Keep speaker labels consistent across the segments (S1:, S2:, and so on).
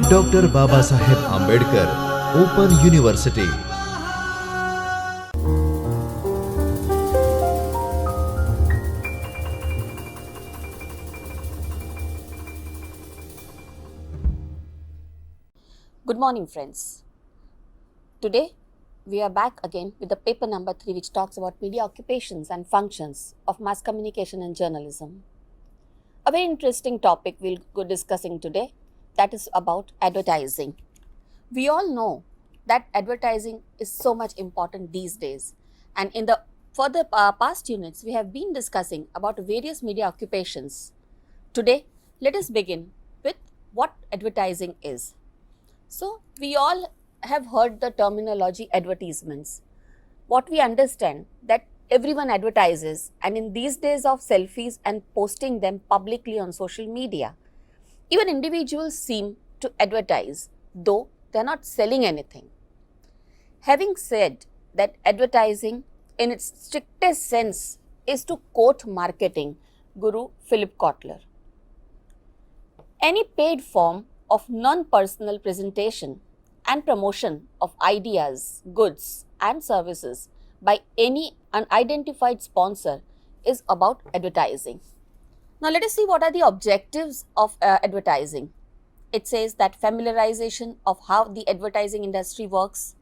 S1: Doctor Babasaheb Ambedkar open university.
S2: Good morning, friends. Today we are back again with the paper number 3, which talks about media occupations and functions of mass communication and journalism. A very interesting topic we'll go discussing today, that is about advertising. We all know that advertising is so much important these days, and in the further past units we have been discussing about various media occupations. Today let us begin with what advertising is. So we all have heard the terminology advertisements. What we understand that everyone advertises, and in these days of selfies and posting them publicly on social media, even individuals seem to advertise, though they are not selling anything. Having said that, advertising in its strictest sense is, to quote marketing guru Philip Kotler, any paid form of non-personal presentation and promotion of ideas, goods and services by any unidentified sponsor is about advertising. Now let us see what are the objectives of advertising. It says that familiarization of how the advertising industry works,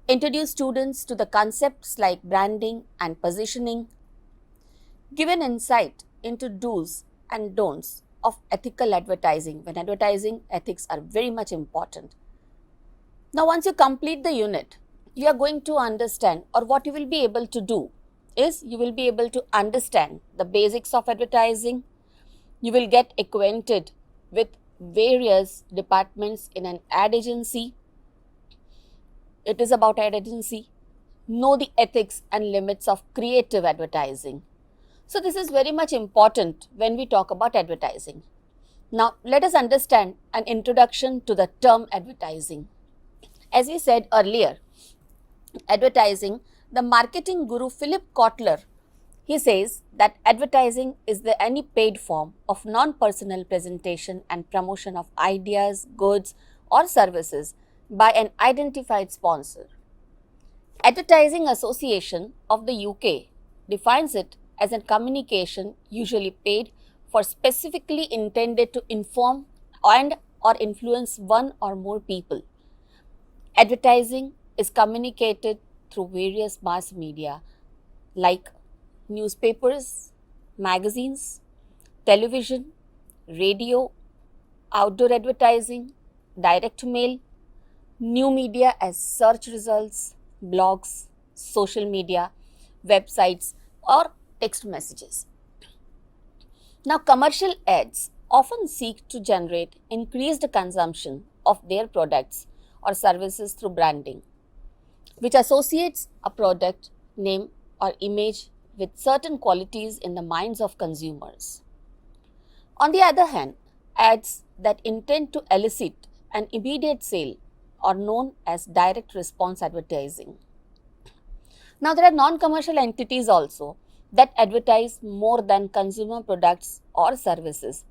S2: introduce students to the concepts like branding and positioning, give an insight into do's and don'ts of ethical advertising, when advertising ethics are very much important. Now once you complete the unit, you are going to understand, or what you will be able to do is, you will be able to understand the basics of advertising. You will get acquainted with various departments in an ad agency. It is about ad agency. Know the ethics and limits of creative advertising. So this is very much important when we talk about advertising. Now let us understand an introduction to the term advertising. As we said earlier, advertising, the marketing guru Philip Kotler, he says that advertising is any paid form of non-personal presentation and promotion of ideas, goods or services by an identified sponsor. Advertising Association of the UK defines it as a communication usually paid for, specifically intended to inform and or influence one or more people. Advertising is communicated through various mass media like newspapers, magazines, television, radio, outdoor advertising, direct mail, new media as search results, blogs, social media, websites or text messages. Now commercial ads often seek to generate increased consumption of their products or services through branding, which associates a product, name or image with certain qualities in the minds of consumers. On the other hand, ads that intend to elicit an immediate sale are known as direct response advertising. Now there are non-commercial entities also that advertise more than consumer products or services,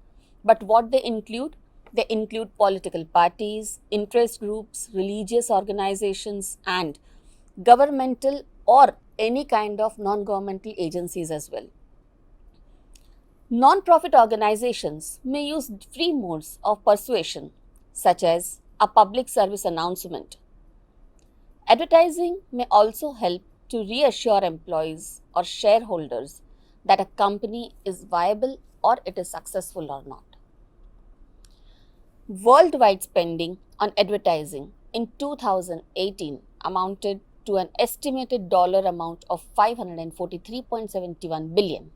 S2: but what they include? They include political parties, interest groups, religious organizations and governmental or any kind of non-governmental agencies as well. Non-profit organizations may use free modes of persuasion, such as a public service announcement. Advertising may also help to reassure employees or shareholders that a company is viable or it is successful or not. Worldwide spending on advertising in 2018 amounted to an estimated dollar amount of $543.71 billion.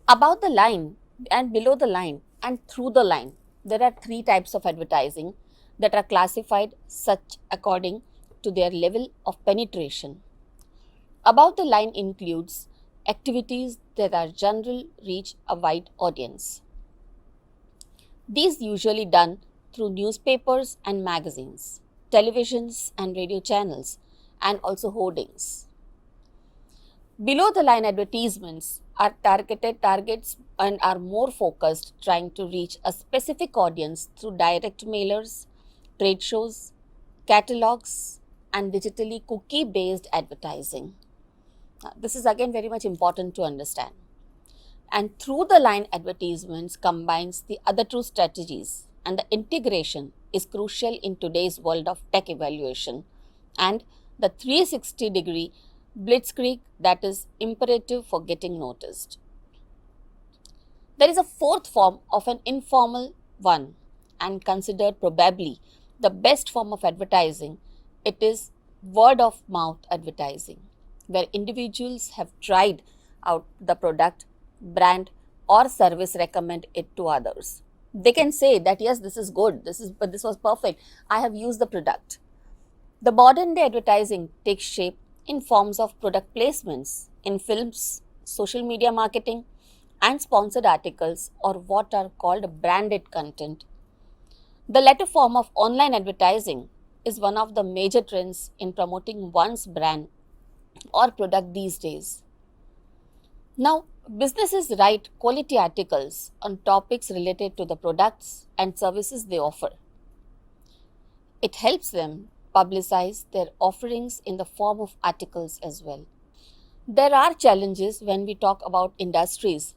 S2: Above the line and below the line and through the line, there are three types of advertising that are classified such according to their level of penetration. Above the line includes activities that are general reach a wide audience. These usually done through newspapers and magazines, televisions and radio channels, and also hoardings. Below the line advertisements are targeted targets and are more focused, trying to reach a specific audience through direct mailers, trade shows, catalogs, and digitally cookie based advertising. Now, this is again very much important to understand. And through the line advertisements combines the other two strategies, and the integration is crucial in today's world of tech evaluation and the 360-degree blitzkrieg that is imperative for getting noticed. There is a fourth form of an informal one, and considered probably the best form of advertising. It is word of mouth advertising, where individuals have tried out the product, brand, or service, recommend it to others. They can say that yes, this is good, this was perfect, I have used the product. The modern day advertising takes shape in forms of product placements in films, social media marketing, and sponsored articles, or what are called branded content. The latter form of online advertising is one of the major trends in promoting one's brand or product these days. Now, businesses write quality articles on topics related to the products and services they offer. It helps them publicize their offerings in the form of articles as well. There are challenges when we talk about industries,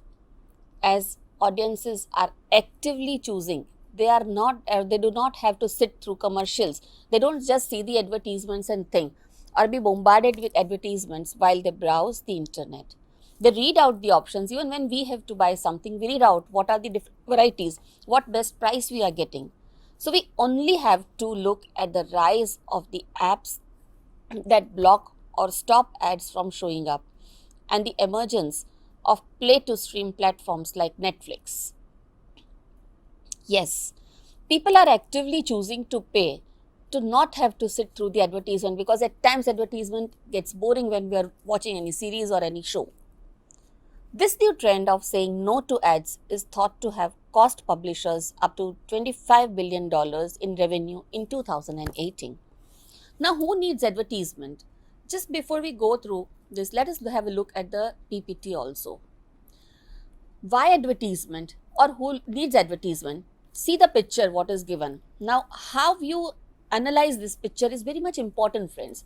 S2: as audiences are actively choosing. They do not have to sit through commercials. They don't just see the advertisements and think, or be bombarded with advertisements while they browse the internet. They read out the options. Even when we have to buy something, we read out what are the different varieties, what best price we are getting. So we only have to look at the rise of the apps that block or stop ads from showing up, and the emergence of play to stream platforms like Netflix. Yes, people are actively choosing to pay to not have to sit through the advertisement, because at times advertisement gets boring when we are watching any series or any show. This new trend of saying no to ads is thought to have cost publishers up to $25 billion in revenue in 2018. Now, who needs advertisement? Just before we go through this, let us have a look at the PPT also. Why advertisement, or who needs advertisement? See the picture, what is given. Now, how you analyze this picture is very much important, friends,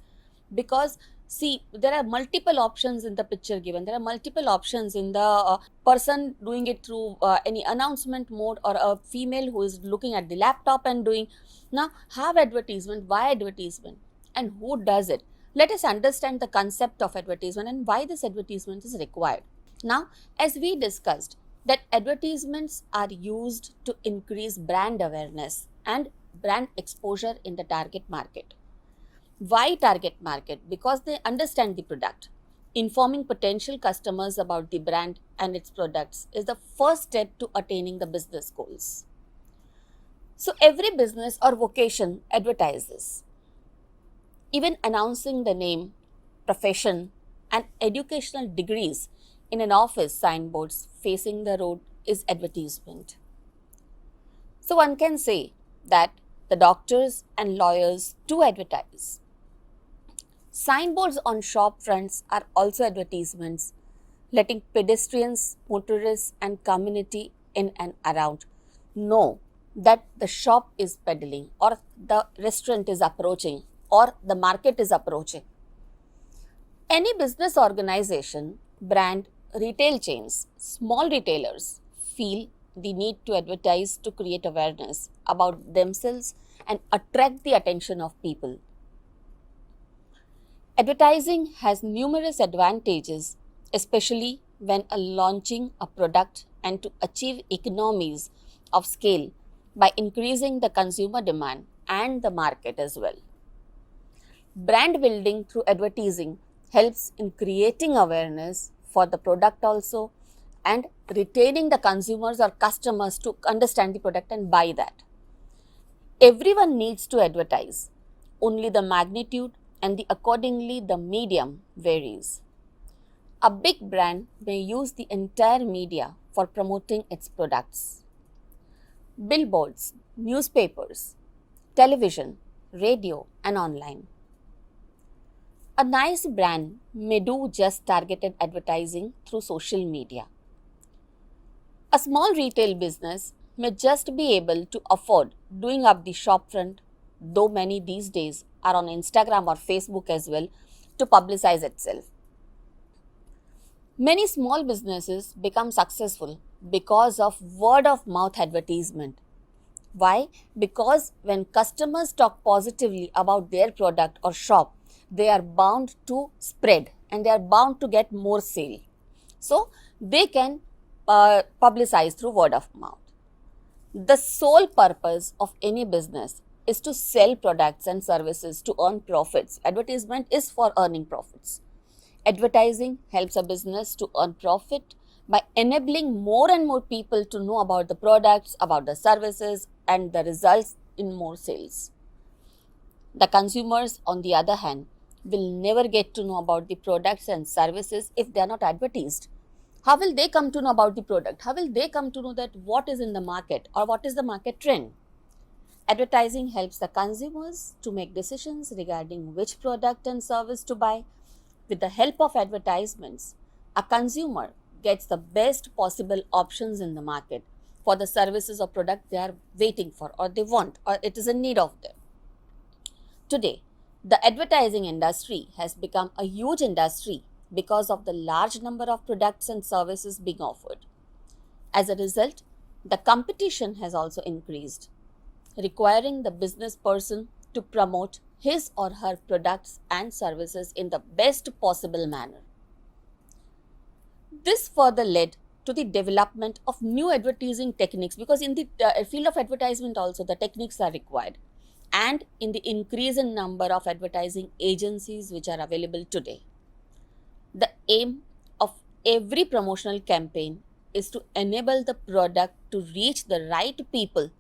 S2: because see, there are multiple options in the picture given. There are multiple options in the person doing it through any announcement mode, or a female who is looking at the laptop and doing. Now, have advertisement, why advertisement, and who does it? Let us understand the concept of advertisement and why this advertisement is required. Now, as we discussed, that advertisements are used to increase brand awareness and brand exposure in the target market. Why target market? Because they understand the product. Informing potential customers about the brand and its products is the first step to attaining the business goals. So every business or vocation advertises. Even announcing the name, profession, and educational degrees in an office signboards facing the road is advertisement. So one can say that the doctors and lawyers too advertise. Signboards on shop fronts are also advertisements, letting pedestrians, motorists, and community in and around know that the shop is peddling, or the restaurant is approaching, or the market is approaching. Any business organization, brand, retail chains, small retailers feel the need to advertise to create awareness about themselves and attract the attention of people. Advertising has numerous advantages, especially when launching a product, and to achieve economies of scale by increasing the consumer demand and the market as well. Brand building through advertising helps in creating awareness for the product also, and retaining the consumers or customers to understand the product and buy that. Everyone needs to advertise, only the magnitude and accordingly the medium varies. A big brand may use the entire media for promoting its products. Billboards, newspapers, television, radio, and online. A nice brand may do just targeted advertising through social media. A small retail business may just be able to afford doing up the shopfront, though many these days are on Instagram or Facebook as well to publicize itself. Many small businesses become successful because of word of mouth advertisement. Why? Because when customers talk positively about their product or shop, they are bound to spread and they are bound to get more sale. So they can publicize through word of mouth. The sole purpose of any business is to sell products and services to earn profits. Advertisement is for earning profits. Advertising helps a business to earn profit by enabling more and more people to know about the products, about the services, and the results in more sales. The consumers, on the other hand, will never get to know about the products and services if they are not advertised. How will they come to know about the product? How will they come to know that what is in the market or what is the market trend? Advertising helps the consumers to make decisions regarding which product and service to buy. With the help of advertisements, a consumer gets the best possible options in the market for the services or product they are waiting for or they want or it is in need of them. Today, the advertising industry has become a huge industry because of the large number of products and services being offered. As a result, the competition has also increased, requiring the business person to promote his or her products and services in the best possible manner. This further led to the development of new advertising techniques because in the field of advertisement also the techniques are required and in the increase in number of advertising agencies which are available today. The aim of every promotional campaign is to enable the product to reach the right people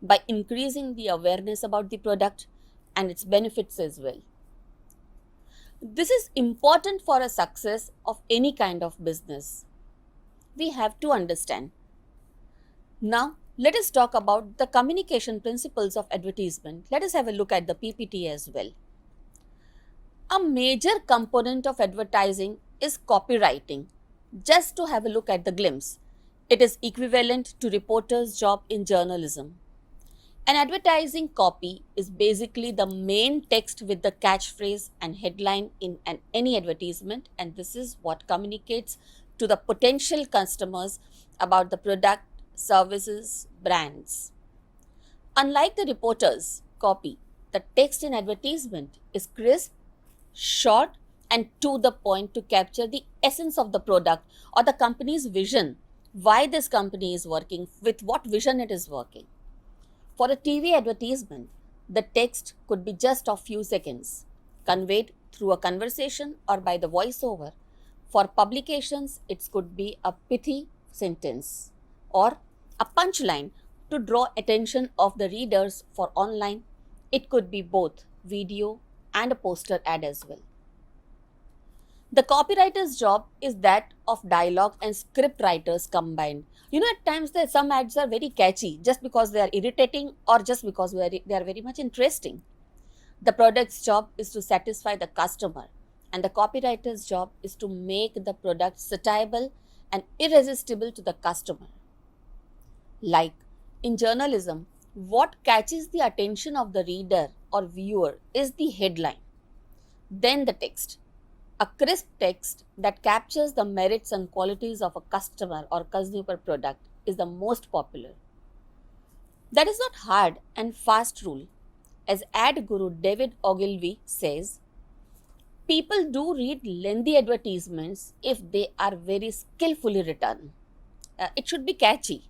S2: by increasing the awareness about the product and its benefits as well. This is important for a success of any kind of business. We have to understand. Now, let us talk about the communication principles of advertisement. Let us have a look at the PPT as well. A major component of advertising is copywriting. Just to have a look at the glimpse, it is equivalent to reporter's job in journalism. An advertising copy is basically the main text with the catchphrase and headline in any advertisement, and this is what communicates to the potential customers about the product, services, brands. Unlike the reporter's copy, the text in advertisement is crisp, short, and to the point to capture the essence of the product or the company's vision, why this company is working, with what vision it is working. For a TV advertisement, the text could be just a few seconds, conveyed through a conversation or by the voiceover. For publications, it could be a pithy sentence or a punchline to draw attention of the readers. For online, it could be both video and a poster ad as well. The copywriter's job is that of dialogue and script writers combined. At times some ads are very catchy just because they are irritating or just because they are very much interesting. The product's job is to satisfy the customer, and the copywriter's job is to make the product satiable and irresistible to the customer. Like in journalism, what catches the attention of the reader or viewer is the headline, then the text. A crisp text that captures the merits and qualities of a customer or consumer product is the most popular. That is not hard and fast rule. As ad guru David Ogilvy says, people do read lengthy advertisements if they are very skillfully written. It should be catchy.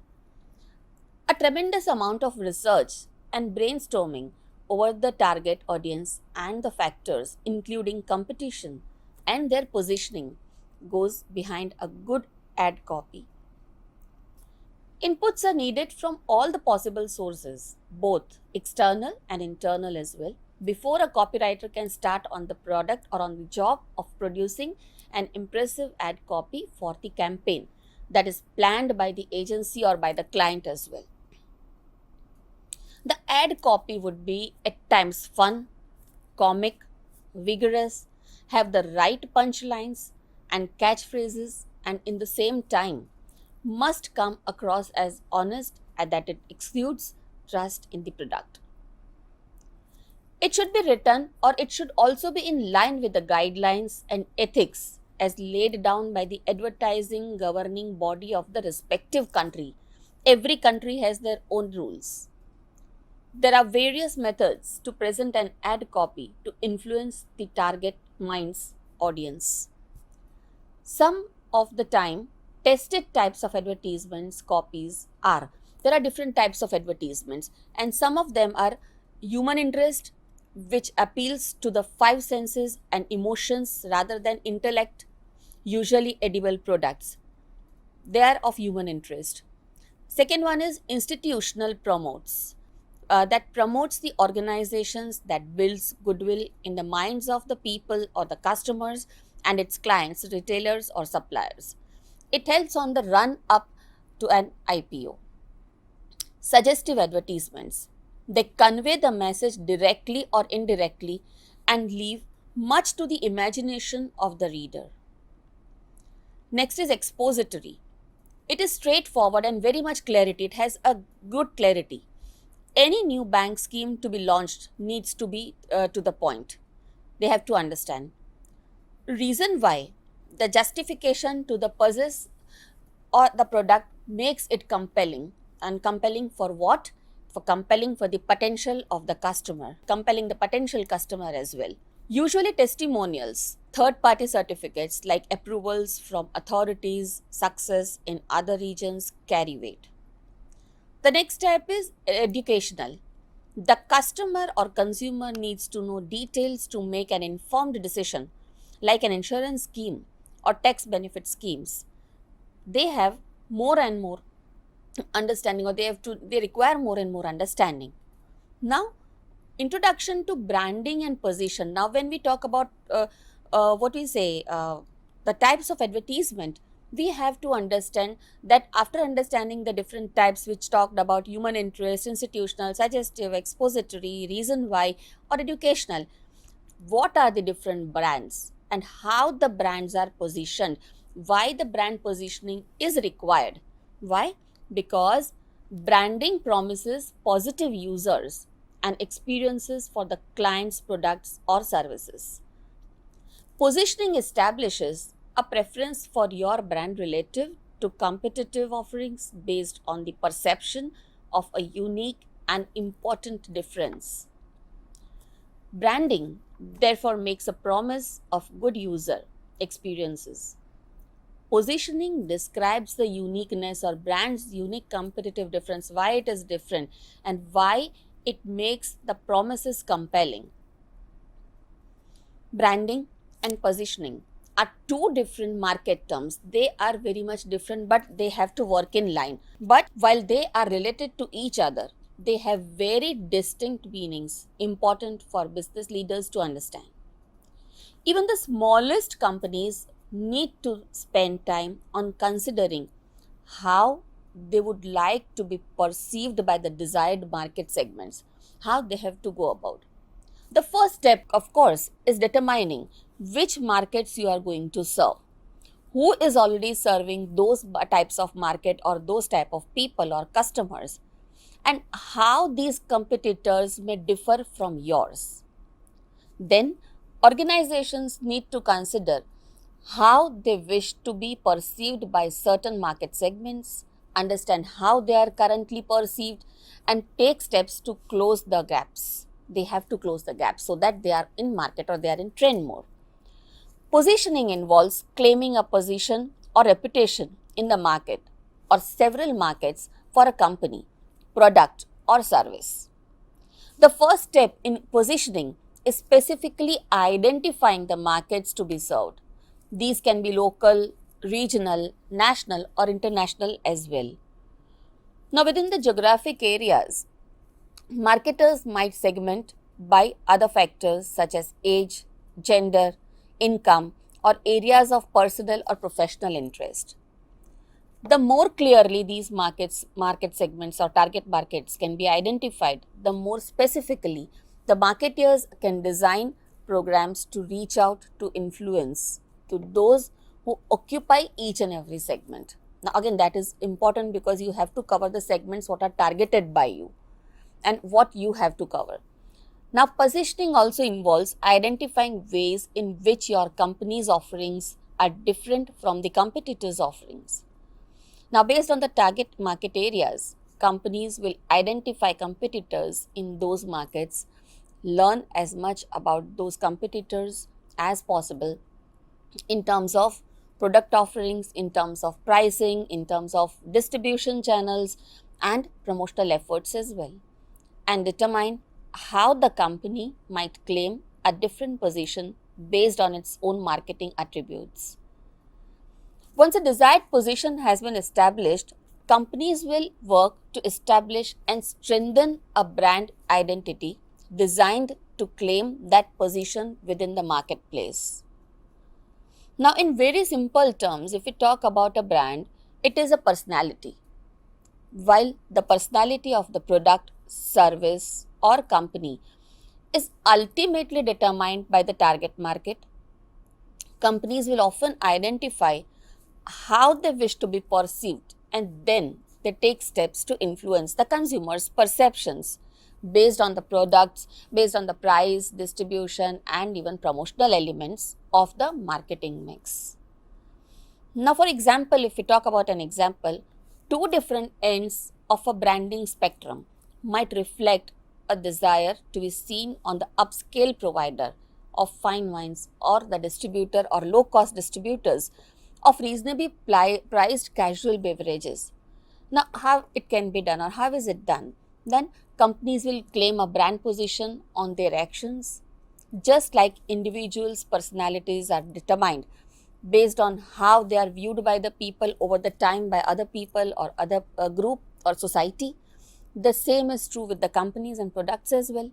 S2: A tremendous amount of research and brainstorming over the target audience and the factors, including competition and their positioning, goes behind a good ad copy. Inputs are needed from all the possible sources, both external and internal as well, before a copywriter can start on the product or on the job of producing an impressive ad copy for the campaign that is planned by the agency or by the client as well. The ad copy would be at times fun, comic, vigorous, have the right punchlines and catchphrases, and in the same time must come across as honest and that it exudes trust in the product. It should be written, or it should also be in line with the guidelines and ethics as laid down by the advertising governing body of the respective country. Every country has their own rules. There are various methods to present an ad copy to influence the target mind's audience. Some of the time, tested types of advertisements copies are there are different types of advertisements, and some of them are human interest, which appeals to the five senses and emotions rather than intellect, usually edible products. They are of human interest. Second one is institutional promotes. That promotes the organizations that builds goodwill in the minds of the people or the customers and its clients, retailers or suppliers. It helps on the run up to an IPO. Suggestive advertisements. They convey the message directly or indirectly and leave much to the imagination of the reader. Next is expository. It is straightforward and very much clarity. It has a good clarity. Any new bank scheme to be launched needs to be to the point. They have to understand. Reason why, the justification to the purchase or the product makes it compelling. And compelling for what? For compelling for the potential of the customer, compelling the potential customer as well. Usually testimonials, third party certificates like approvals from authorities, success in other regions carry weight. The next step is educational. The customer or consumer needs to know details to make an informed decision, like an insurance scheme or tax benefit schemes. They have more and more understanding, or they require more and more understanding. Now, introduction to branding and position. Now, when we talk about the types of advertisement, we have to understand that after understanding the different types which talked about human interest, institutional, suggestive, expository, reason why, or educational, what are the different brands and how the brands are positioned, why the brand positioning is required. Why? Because branding promises positive users and experiences for the client's products or services. Positioning establishes a preference for your brand relative to competitive offerings based on the perception of a unique and important difference. Branding therefore makes a promise of good user experiences. Positioning describes the uniqueness or brand's unique competitive difference, why it is different and why it makes the promises compelling. Branding and positioning are two different market terms. They are very much different, but they have to work in line. But while they are related to each other, they have very distinct meanings, important for business leaders to understand. Even the smallest companies need to spend time on considering how they would like to be perceived by the desired market segments, how they have to go about. The first step, of course, is determining which markets you are going to serve. Who is already serving those types of market or those type of people or customers, and how these competitors may differ from yours. Then, organizations need to consider how they wish to be perceived by certain market segments, understand how they are currently perceived, and take steps to close the gaps. They have to close the gaps so that they are in market or they are in trend mode. Positioning involves claiming a position or reputation in the market or several markets for a company, product, or service. The first step in positioning is specifically identifying the markets to be served. These can be local, regional, national, or international as well. Now, within the geographic areas, marketers might segment by other factors such as age, gender, income, or areas of personal or professional interest. The more clearly these market segments or target markets can be identified, the more specifically the marketeers can design programs to reach out to influence to those who occupy each and every segment. Now again, that is important because you have to cover the segments what are targeted by you and what you have to cover. Now, positioning also involves identifying ways in which your company's offerings are different from the competitors' offerings. Now, based on the target market areas, companies will identify competitors in those markets, learn as much about those competitors as possible in terms of product offerings, in terms of pricing, in terms of distribution channels, and promotional efforts as well, and determine how the company might claim a different position based on its own marketing attributes. Once a desired position has been established, companies will work to establish and strengthen a brand identity designed to claim that position within the marketplace. Now, in very simple terms, if we talk about a brand, it is a personality. While the personality of the product, service, or company is ultimately determined by the target market, companies will often identify how they wish to be perceived and then they take steps to influence the consumer's perceptions based on the products, based on the price, distribution, and even promotional elements of the marketing mix. Now, for example, if we talk about an example, two different ends of a branding spectrum might reflect a desire to be seen on the upscale provider of fine wines or the distributor or low-cost distributors of reasonably priced casual beverages. Now, how it can be done or how is it done? Then companies will claim a brand position on their actions, just like individuals' personalities are determined based on how they are viewed by the people over the time by other people or other group or society. The same is true with the companies and products as well.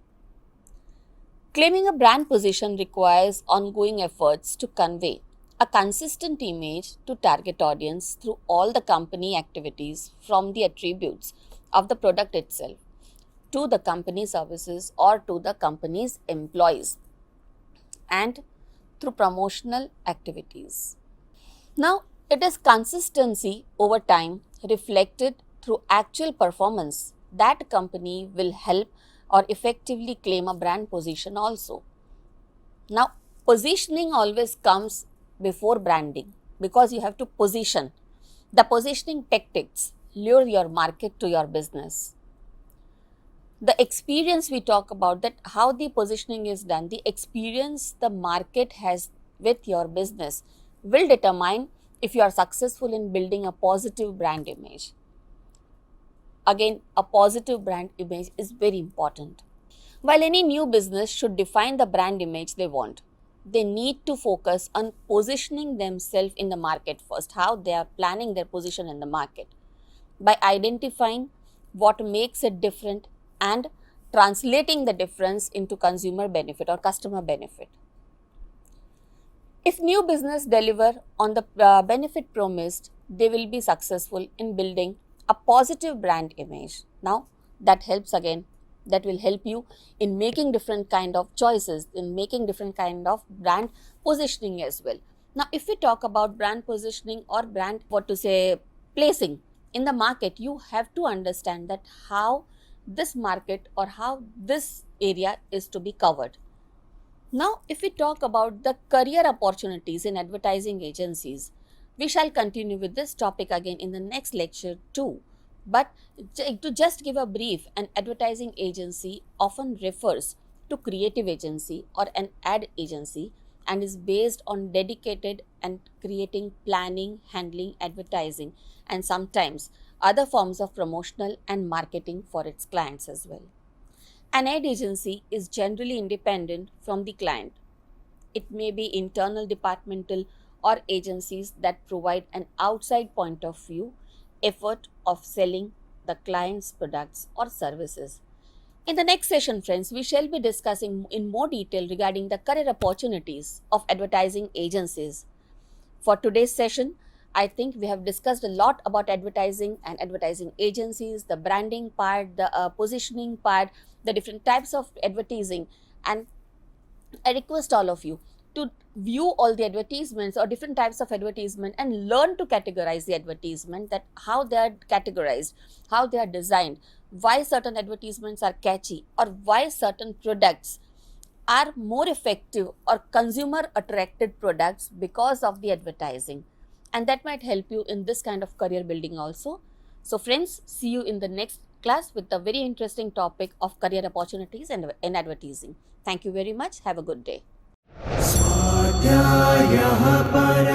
S2: Claiming a brand position requires ongoing efforts to convey a consistent image to target audience through all the company activities, from the attributes of the product itself to the company services or to the company's employees and through promotional activities. Now, it is consistency over time reflected through actual performance that company will help or effectively claim a brand position also. Now, positioning always comes before branding because you have to position. The positioning tactics lure your market to your business. The experience we talk about, that how the positioning is done, the experience the market has with your business will determine if you are successful in building a positive brand image. Again, a positive brand image is very important. While any new business should define the brand image they want, they need to focus on positioning themselves in the market first, how they are planning their position in the market, by identifying what makes it different and translating the difference into consumer benefit or customer benefit. If new business deliver on the benefit promised, they will be successful in building a positive brand image. Now, that will help you in making different kind of choices, in making different kind of brand positioning as well. Now, if we talk about brand positioning or brand, placing in the market, you have to understand that how this market or how this area is to be covered. Now, if we talk about the career opportunities in advertising agencies, we shall continue with this topic again in the next lecture too. But to just give a brief, an advertising agency often refers to creative agency or an ad agency and is based on dedicated and creating, planning, handling, advertising, and sometimes other forms of promotional and marketing for its clients as well. An ad agency is generally independent from the client. It may be internal, departmental, or agencies that provide an outside point of view effort of selling the client's products or services. In the next session, friends, we shall be discussing in more detail regarding the career opportunities of advertising agencies. For today's session, I think we have discussed a lot about advertising and advertising agencies, the branding part, the positioning part, the different types of advertising, and I request all of you to view all the advertisements or different types of advertisement and learn to categorize the advertisement, that how they are categorized, how they are designed, why certain advertisements are catchy, or why certain products are more effective or consumer attracted products because of the advertising. And that might help you in this kind of career building also. So friends, see you in the next class with a very interesting topic of career opportunities in advertising. Thank you very much. Have a good day.
S3: स्वाध्यायः परः